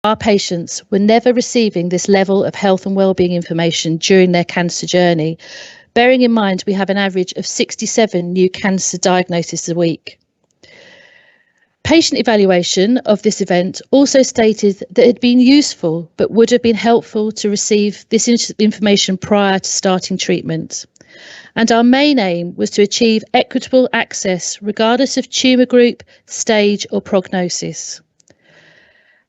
our patients were never receiving this level of health and wellbeing information during their cancer journey, bearing in mind we have an average of 67 new cancer diagnoses a week. Patient evaluation of this event also stated that it had been useful but would have been helpful to receive this information prior to starting treatment. And our main aim was to achieve equitable access regardless of tumour group, stage or prognosis.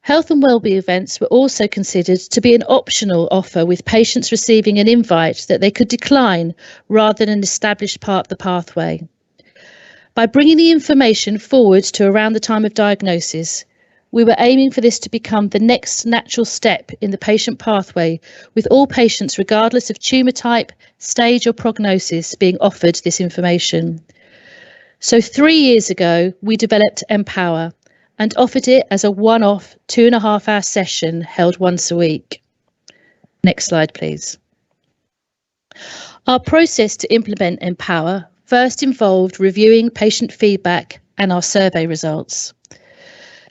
Health and wellbeing events were also considered to be an optional offer, with patients receiving an invite that they could decline rather than an established part of the pathway. By bringing the information forward to around the time of diagnosis, we were aiming for this to become the next natural step in the patient pathway, with all patients, regardless of tumour type, stage or prognosis, being offered this information. So 3 years ago, we developed Empower and offered it as a one-off 2.5-hour session held once a week. Next slide, please. Our process to implement Empower first involved reviewing patient feedback and our survey results.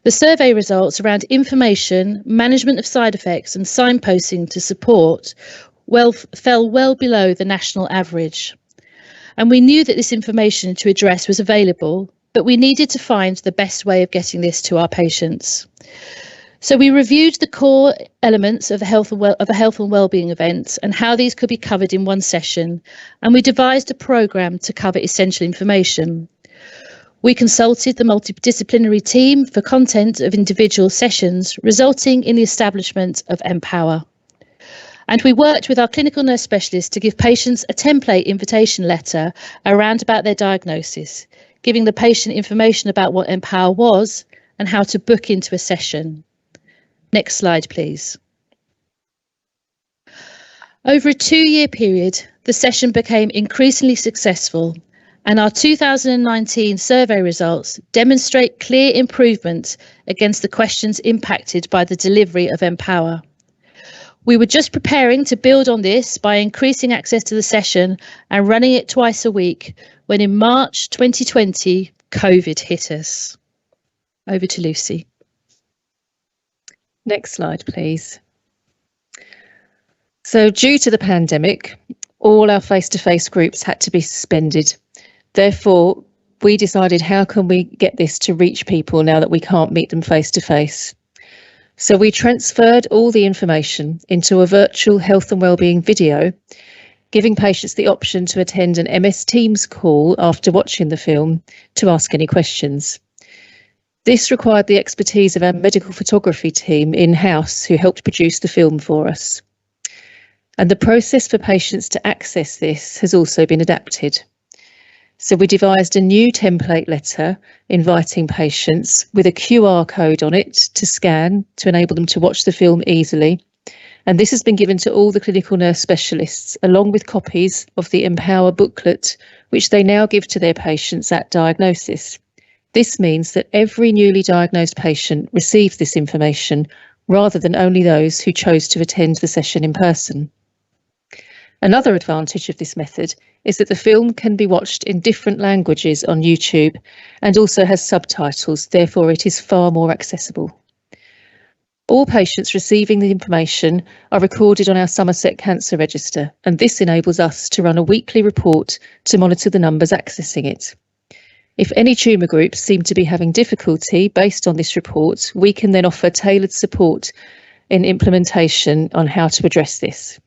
The survey results around information, management of side effects and signposting to support fell well below the national average. And we knew that this information to address was available, but we needed to find the best way of getting this to our patients. So we reviewed the core elements of a health and wellbeing event and how these could be covered in one session, and we devised a programme to cover essential information. We consulted the multidisciplinary team for content of individual sessions, resulting in the establishment of Empower. And we worked with our clinical nurse specialists to give patients a template invitation letter around about their diagnosis, giving the patient information about what Empower was and how to book into a session. Next slide, please. Over a 2-year period, the session became increasingly successful, and our 2019 survey results demonstrate clear improvement against the questions impacted by the delivery of Empower. We were just preparing to build on this by increasing access to the session and running it twice a week, when in March 2020, COVID hit us. Over to Lucy. Next slide, please. So due to the pandemic, all our face-to-face groups had to be suspended. Therefore, we decided, how can we get this to reach people now that we can't meet them face-to-face? So we transferred all the information into a virtual health and wellbeing video, giving patients the option to attend an MS Teams call after watching the film to ask any questions. This required the expertise of our medical photography team in-house, who helped produce the film for us. And the process for patients to access this has also been adapted. So we devised a new template letter inviting patients with a QR code on it to scan to enable them to watch the film easily. And this has been given to all the clinical nurse specialists, along with copies of the Empower booklet, which they now give to their patients at diagnosis. This means that every newly diagnosed patient receives this information, rather than only those who chose to attend the session in person. Another advantage of this method is that the film can be watched in different languages on YouTube and also has subtitles, therefore it is far more accessible. All patients receiving the information are recorded on our Somerset Cancer Register, and this enables us to run a weekly report to monitor the numbers accessing it. If any tumour groups seem to be having difficulty based on this report, we can then offer tailored support in implementation on how to address this.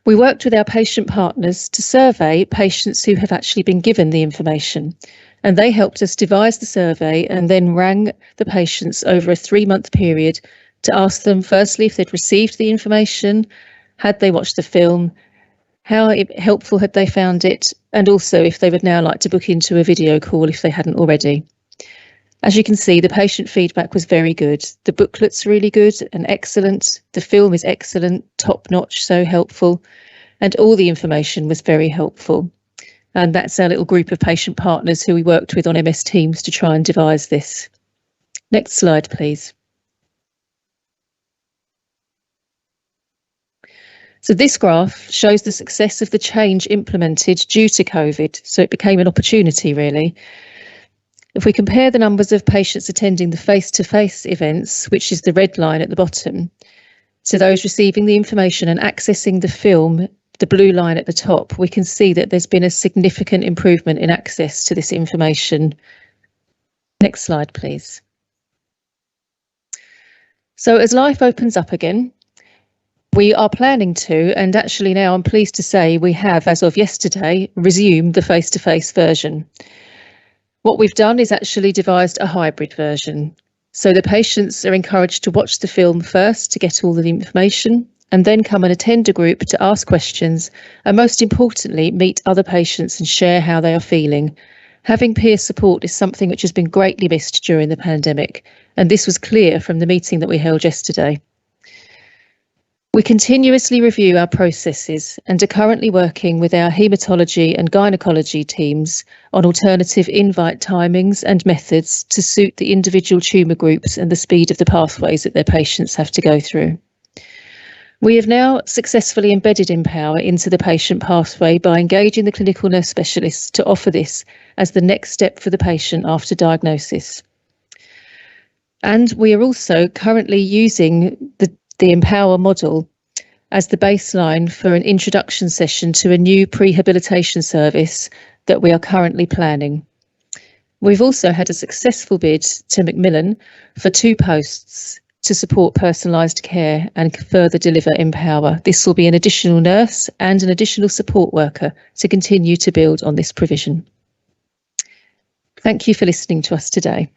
We worked with our patient partners to survey patients who have actually been given the information, and they helped us devise the survey and then rang the patients over a 3-month period to ask them, firstly, if they'd received the information, had they watched the film, how helpful had they found it, and also if they would now like to book into a video call if they hadn't already. As you can see, the patient feedback was very good. The booklet's really good and excellent. The film is excellent, top-notch, so helpful. And all the information was very helpful. And that's our little group of patient partners who we worked with on MS Teams to try and devise this. Next slide, please. So this graph shows the success of the change implemented due to COVID. So it became an opportunity, really. If we compare the numbers of patients attending the face-to-face events, which is the red line at the bottom, to those receiving the information and accessing the film, the blue line at the top, we can see that there's been a significant improvement in access to this information. Next slide, please. So as life opens up again, we are planning to, and actually now I'm pleased to say we have, as of yesterday, resumed the face-to-face version. What we've done is actually devised a hybrid version. So the patients are encouraged to watch the film first to get all the information, and then come and attend a group to ask questions, and most importantly, meet other patients and share how they are feeling. Having peer support is something which has been greatly missed during the pandemic, and this was clear from the meeting that we held yesterday. We continuously review our processes and are currently working with our haematology and gynecology teams on alternative invite timings and methods to suit the individual tumour groups and the speed of the pathways that their patients have to go through. We have now successfully embedded Empower into the patient pathway by engaging the clinical nurse specialists to offer this as the next step for the patient after diagnosis. And we are also currently using the Empower model as the baseline for an introduction session to a new prehabilitation service that we are currently planning. We've also had a successful bid to Macmillan for 2 posts to support personalised care and further deliver Empower. This will be an additional nurse and an additional support worker to continue to build on this provision. Thank you for listening to us today.